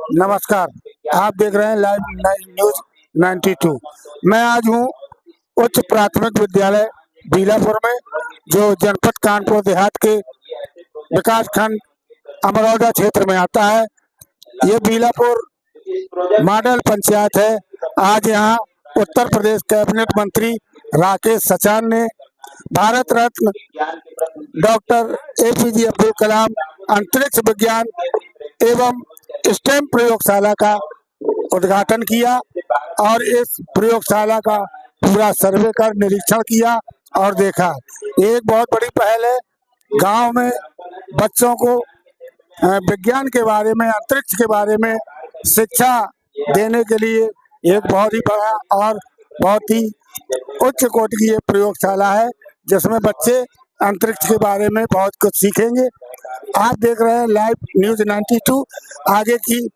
नमस्कार। आप देख रहे हैं लाइव न्यूज 92। मैं आज हूँ उच्च प्राथमिक विद्यालय बीलापुर में, जो जनपद कानपुर देहात के विकास खंड अमरौदा क्षेत्र में आता है। ये बीलापुर मॉडल पंचायत है। आज यहाँ उत्तर प्रदेश कैबिनेट मंत्री राकेश सचान ने भारत रत्न डॉक्टर APJ अब्दुल कलाम अंतरिक्ष विज्ञान एवं स्टेम प्रयोगशाला का उद्घाटन किया और इस प्रयोगशाला का पूरा सर्वे कर निरीक्षण किया और देखा। एक बहुत बड़ी पहल है। गांव में बच्चों को विज्ञान के बारे में, अंतरिक्ष के बारे में शिक्षा देने के लिए एक बहुत ही बड़ा और बहुत ही उच्च कोटि की ये प्रयोगशाला है, जिसमें बच्चे अंतरिक्ष के बारे में बहुत कुछ सीखेंगे। आप देख रहे हैं लाइव न्यूज 92। आगे की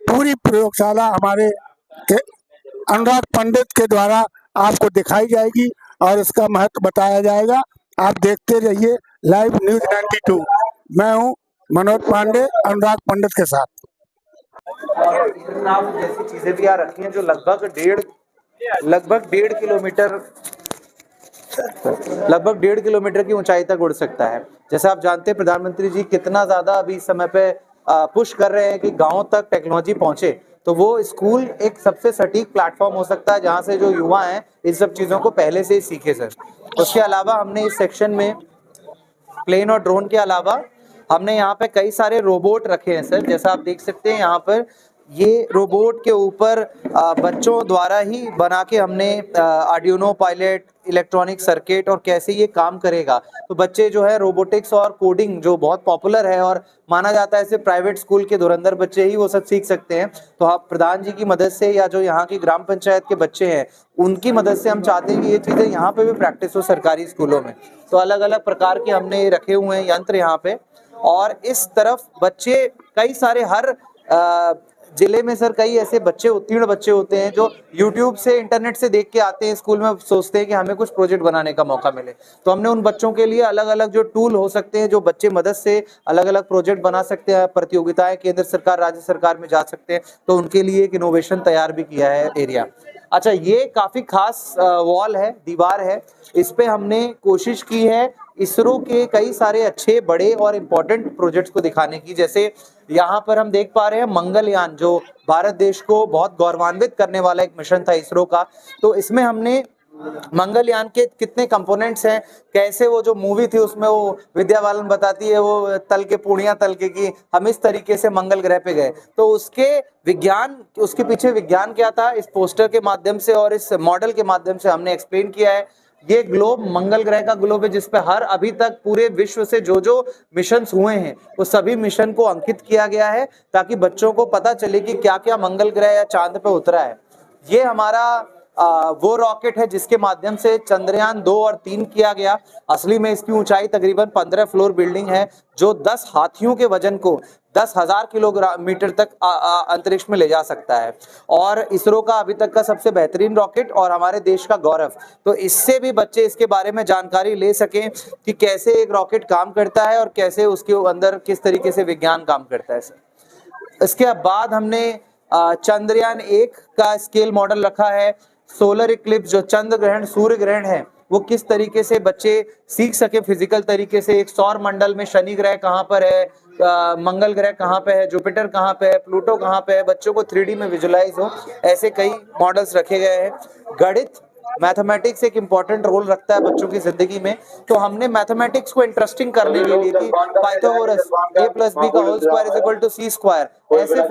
पूरी प्रयोगशाला हमारे अनुराग पंडित के द्वारा आपको दिखाई जाएगी और इसका महत्व बताया जाएगा। आप देखते रहिए लाइव न्यूज 92। मैं हूं मनोज पांडे, अनुराग पंडित के साथ। जैसी चीजें भी यहाँ रखी हैं जो लगभग डेढ़ किलोमीटर की ऊंचाई तक उड़ सकता है। जैसे आप जानते हैं प्रधानमंत्री जी कितना ज्यादा अभी इस समय पे पुश कर रहे हैं कि गांव तक टेक्नोलॉजी पहुंचे, तो वो स्कूल एक सबसे सटीक प्लेटफॉर्म हो सकता है जहां से जो युवा हैं इन सब चीजों को पहले से ही सीखे सर। उसके अलावा हमने इस सेक्शन में प्लेन और ड्रोन के अलावा हमने यहाँ पे कई सारे रोबोट रखे हैं सर। जैसा आप देख सकते हैं यहाँ पर ये रोबोट के ऊपर बच्चों द्वारा ही बना के हमने आर्डिनो पायलट, इलेक्ट्रॉनिक सर्किट और कैसे ये काम करेगा। तो बच्चे जो है रोबोटिक्स और कोडिंग जो बहुत पॉपुलर है और माना जाता है सिर्फ प्राइवेट स्कूल के धुरंधर बच्चे ही वो सब सीख सकते हैं, तो आप प्रधान जी की मदद से या जो यहाँ की ग्राम पंचायत के बच्चे हैं उनकी मदद से हम चाहते हैं कि ये चीजें यहाँ पे भी प्रैक्टिस हो सरकारी स्कूलों में। तो अलग अलग प्रकार के हमने रखे हुए हैं यंत्र यहाँ पे, और इस तरफ बच्चे कई सारे हर जिले में सर कई ऐसे बच्चे उत्तीर्ण बच्चे होते हैं जो YouTube से, इंटरनेट से देख के आते हैं स्कूल में, सोचते हैं कि हमें कुछ प्रोजेक्ट बनाने का मौका मिले। तो हमने उन बच्चों के लिए अलग अलग जो टूल हो सकते हैं, जो बच्चे मदद से अलग अलग प्रोजेक्ट बना सकते हैं, प्रतियोगिताएं केंद्र सरकार राज्य सरकार में जा सकते हैं, तो उनके लिए एक इनोवेशन तैयार भी किया है एरिया। अच्छा, ये काफी खास वॉल है, दीवार है। इस पे हमने कोशिश की है इसरो के कई सारे अच्छे बड़े और इम्पोर्टेंट प्रोजेक्ट्स को दिखाने की। जैसे यहाँ पर हम देख पा रहे हैं मंगलयान, जो भारत देश को बहुत गौरवान्वित करने वाला एक मिशन था इसरो का। तो इसमें हमने मंगलयान के कितने कंपोनेंट्स हैं, कैसे वो जो मूवी थी उसमें वो विद्या बालन बताती है वो तल के पूड़ियां तल के की हम इस तरीके से मंगल ग्रह पे गए, तो उसके विज्ञान, उसके पीछे विज्ञान क्या था, इस पोस्टर के माध्यम से और इस मॉडल के माध्यम से हमने एक्सप्लेन किया है। ये ग्लोब मंगल ग्रह का ग्लोब है, जिसपे हर अभी तक पूरे विश्व से जो जो मिशन हुए हैं वो सभी मिशन को अंकित किया गया है, ताकि बच्चों को पता चले कि क्या क्या मंगल ग्रह या चांद पे उतरा है। ये हमारा वो रॉकेट है जिसके माध्यम से चंद्रयान 2 और 3 किया गया। असली में इसकी ऊंचाई तकरीबन 15 फ्लोर बिल्डिंग है, जो 10 हाथियों के वजन को 10,000 किलोमीटर तक अंतरिक्ष में ले जा सकता है, और इसरो का अभी तक का सबसे बेहतरीन रॉकेट और हमारे देश का गौरव। तो इससे भी बच्चे इसके बारे में जानकारी ले सकें कि कैसे एक रॉकेट काम करता है और कैसे उसके अंदर किस तरीके से विज्ञान काम करता है सर। इसके बाद हमने चंद्रयान 1 का स्केल मॉडल रखा है। सोलर इक्लिप्स, जो चंद्र ग्रहण सूर्य ग्रहण है, वो किस तरीके से बच्चे सीख सके फिजिकल तरीके से। एक सौर मंडल में शनि ग्रह कहाँ पर है, मंगल ग्रह कहाँ पे है, जुपिटर कहाँ पे है, प्लूटो कहाँ पे है, बच्चों को 3D में विजुलाइज हो, ऐसे कई मॉडल्स रखे गए हैं। गणित, मैथमेटिक्स एक इंपॉर्टेंट रोल रखता है बच्चों की जिंदगी में, तो हमने मैथमेटिक्स को इंटरेस्टिंग करने के लिए कि पाइथागोरस a+b² = c², ऐसे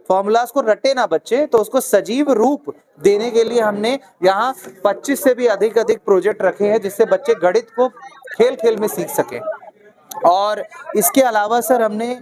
फॉर्मूलास को रटे ना बच्चे, तो उसको सजीव रूप देने के लिए हमने यहाँ 25 से भी अधिक प्रोजेक्ट रखे हैं, जिससे बच्चे गणित को खेल खेल में सीख सके। और इसके अलावा सर हमने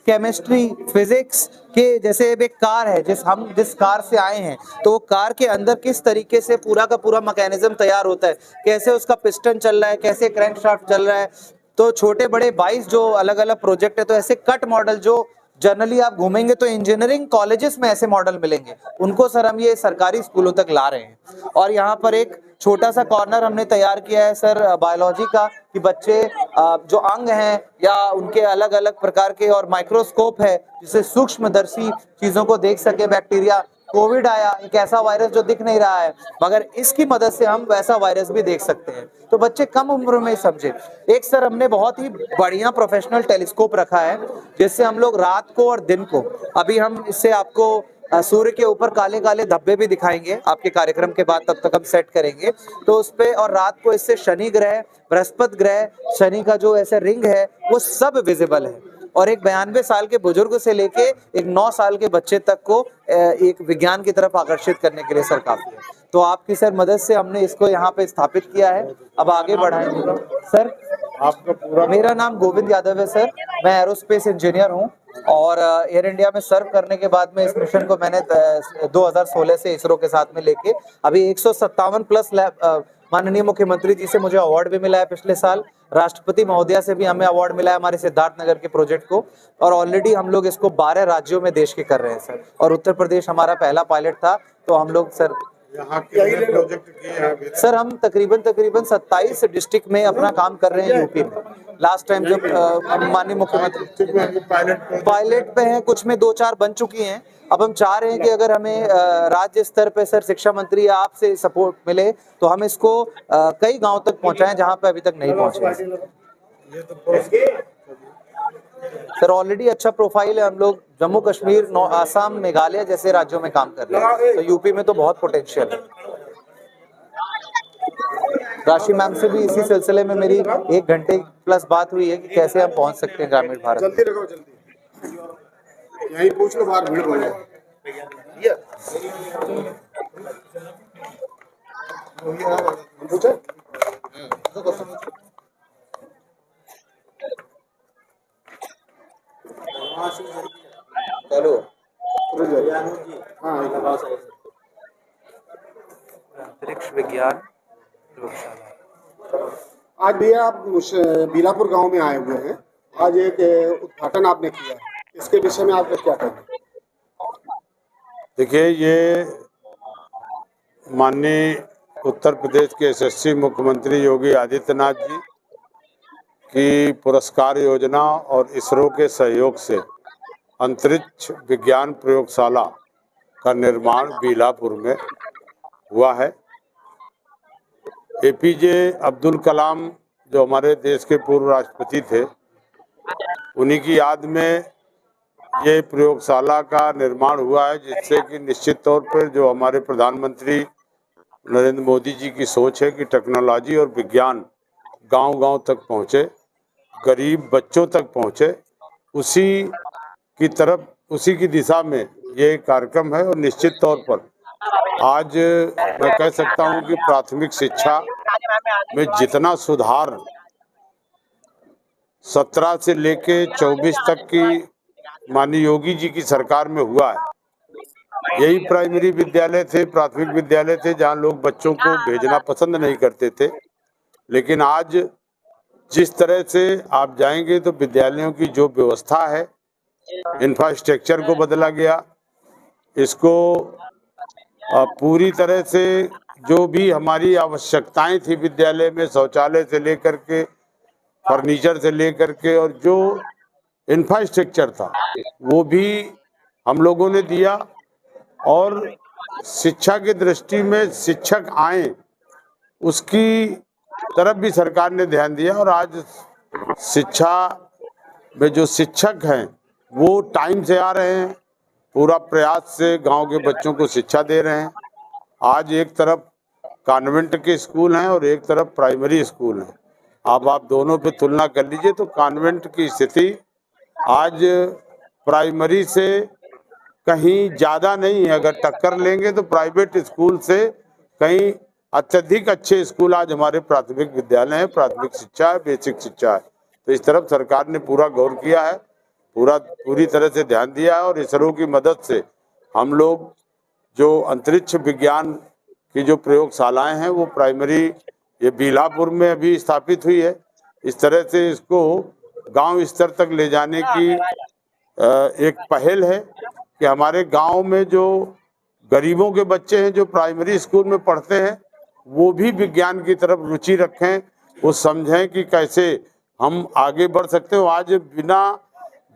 केमिस्ट्री, फिजिक्स के, जैसे एक कार है, जिस कार से आए हैं, तो वो कार के अंदर किस तरीके से पूरा का पूरा मैकेनिज्म तैयार होता है, कैसे उसका पिस्टन चल रहा है, कैसे क्रैंकशाफ्ट चल रहा है। तो छोटे बड़े 22 जो अलग अलग प्रोजेक्ट है, तो ऐसे कट मॉडल जो जनरली आप घूमेंगे तो इंजीनियरिंग कॉलेजेस में ऐसे मॉडल मिलेंगे, उनको सर हम ये सरकारी स्कूलों तक ला रहे हैं। और यहाँ पर एक छोटा सा कॉर्नर हमने तैयार किया है सर बायोलॉजी का, कि बच्चे जो अंग हैं या उनके अलग अलग प्रकार के, और माइक्रोस्कोप है जिससे सूक्ष्मदर्शी चीजों को देख सके। बैक्टीरिया, कोविड आया, एक ऐसा वायरस जो दिख नहीं रहा है, मगर इसकी मदद से हम वैसा वायरस भी देख सकते हैं, तो बच्चे कम उम्र में समझे। एक सर हमने बहुत ही बढ़िया प्रोफेशनल टेलीस्कोप रखा है, जिससे हम लोग रात को और दिन को, अभी हम इससे आपको सूर्य के ऊपर काले काले धब्बे भी दिखाएंगे आपके कार्यक्रम के बाद, तब तक हम सेट करेंगे तो उस पे, और रात को इससे शनि ग्रह, बृहस्पति ग्रह, शनि का जो ऐसे रिंग है वो सब विजिबल है। और एक 92 साल के बुजुर्ग से लेके एक 9 साल के बच्चे तक को एक विज्ञान की तरफ आकर्षित करने के लिए सर काफी है। तो आपकी सर मदद से हमने इसको यहाँ पे स्थापित किया है, अब आगे बढ़ाएंगे सर। आपका पूरा? मेरा नाम गोविंद यादव है सर, मैं एरोस्पेस इंजीनियर हूँ, और एयर इंडिया में सर्व करने के बाद में इस मिशन को मैंने 2016 से इसरो के साथ में लेके अभी 157 प्लस लैब, माननीय मुख्यमंत्री जी से मुझे अवार्ड भी मिला है पिछले साल, राष्ट्रपति महोदया से भी हमें अवार्ड मिला है हमारे सिद्धार्थनगर के प्रोजेक्ट को, और ऑलरेडी हम लोग इसको 12 राज्यों में देश के कर रहे हैं सर, और उत्तर प्रदेश हमारा पहला पायलट था। तो हम लोग सर यहाँ के प्रोजेक्ट किए हैं सर, हम तकरीबन 27 डिस्ट्रिक्ट में अपना काम कर रहे हैं यूपी में। लास्ट टाइम जब माननीय मुख्यमंत्री पायलट पे हैं, कुछ में 2-4 बन चुकी हैं। अब हम चाह रहे हैं कि अगर हमें राज्य स्तर पे सर शिक्षा मंत्री या आपसे सपोर्ट मिले तो हम इसको कई गांव तक पहुंचाएं जहां पे अभी तक नहीं पहुंचे। सर ऑलरेडी अच्छा प्रोफाइल है, हम लोग जम्मू कश्मीर, आसाम, मेघालय जैसे राज्यों में काम कर रहे हैं, तो यूपी में तो बहुत पोटेंशियल है। राशि मैम से भी इसी सिलसिले में मेरी 1 घंटे प्लस बात हुई है कि कैसे हम पहुंच सकते हैं ग्रामीण भारत में। जल्दी रखो, जल्दी यही पूछ लो, बाहर भीड़ हो जाए। चलो अंतरिक्ष विज्ञान प्रयोगशाला। आज भैया आप बीलापुर गांव में आए हुए हैं, आज एक उद्घाटन आपने किया है, इसके विषय में आपका क्या कहना है? देखिए, ये माननीय उत्तर प्रदेश के यशस्वी मुख्यमंत्री योगी आदित्यनाथ जी की पुरस्कार योजना और इसरो के सहयोग से अंतरिक्ष विज्ञान प्रयोगशाला का निर्माण बीलापुर में हुआ है। एपीजे अब्दुल कलाम जो हमारे देश के पूर्व राष्ट्रपति थे, उन्हीं की याद में ये प्रयोगशाला का निर्माण हुआ है, जिससे कि निश्चित तौर पर जो हमारे प्रधानमंत्री नरेंद्र मोदी जी की सोच है कि टेक्नोलॉजी और विज्ञान गांव-गांव तक पहुँचे, गरीब बच्चों तक पहुँचे, उसी की दिशा में ये कार्यक्रम है। और निश्चित तौर पर आज मैं कह सकता हूँ कि प्राथमिक शिक्षा में जितना सुधार 17 से लेके 24 तक की माननीय योगी जी की सरकार में हुआ है, यही प्राइमरी विद्यालय थे, प्राथमिक विद्यालय थे जहाँ लोग बच्चों को भेजना पसंद नहीं करते थे। लेकिन आज जिस तरह से आप जाएंगे तो विद्यालयों की जो व्यवस्था है, इंफ्रास्ट्रक्चर को बदला गया, इसको पूरी तरह से जो भी हमारी आवश्यकताएं थी विद्यालय में, शौचालय से लेकर के फर्नीचर से लेकर के, और जो इंफ्रास्ट्रक्चर था वो भी हम लोगों ने दिया। और शिक्षा की दृष्टि में शिक्षक आए उसकी तरफ भी सरकार ने ध्यान दिया, और आज शिक्षा में जो शिक्षक हैं वो टाइम से आ रहे हैं, पूरा प्रयास से गांव के बच्चों को शिक्षा दे रहे हैं। आज एक तरफ कॉन्वेंट के स्कूल हैं और एक तरफ प्राइमरी स्कूल हैं। अब आप दोनों पे तुलना कर लीजिए तो कॉन्वेंट की स्थिति आज प्राइमरी से कहीं ज़्यादा नहीं है। अगर टक्कर लेंगे तो प्राइवेट स्कूल से कहीं अत्यधिक अच्छे स्कूल आज हमारे प्राथमिक विद्यालय हैं, प्राथमिक शिक्षा है, बेसिक शिक्षा है। तो इस तरफ सरकार ने पूरा गौर किया है, पूरी तरह से ध्यान दिया है। और इसरो की मदद से हम लोग जो अंतरिक्ष विज्ञान की जो प्रयोगशालाएं हैं वो प्राइमरी ये बीलापुर में अभी स्थापित हुई है। इस तरह से इसको गांव स्तर तक ले जाने की एक पहल है कि हमारे गांव में जो गरीबों के बच्चे हैं जो प्राइमरी स्कूल में पढ़ते हैं वो भी विज्ञान की तरफ रुचि रखें, वो समझें कि कैसे हम आगे बढ़ सकते हो। आज बिना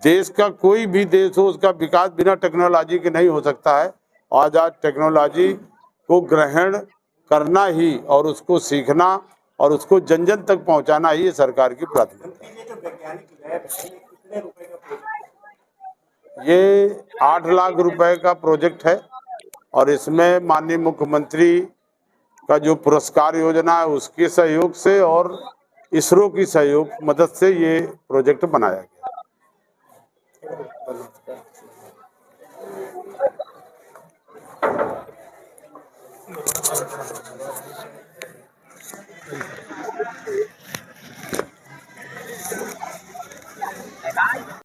देश का कोई भी देश हो उसका विकास बिना टेक्नोलॉजी के नहीं हो सकता है। आज टेक्नोलॉजी को ग्रहण करना ही और उसको सीखना और उसको जन जन तक पहुंचाना ही सरकार की प्राथमिकता है। ये 8 लाख रुपए का प्रोजेक्ट है और इसमें माननीय मुख्यमंत्री का जो पुरस्कार योजना है उसके सहयोग से और इसरो की सहयोग मदद से ये प्रोजेक्ट बनाया गया।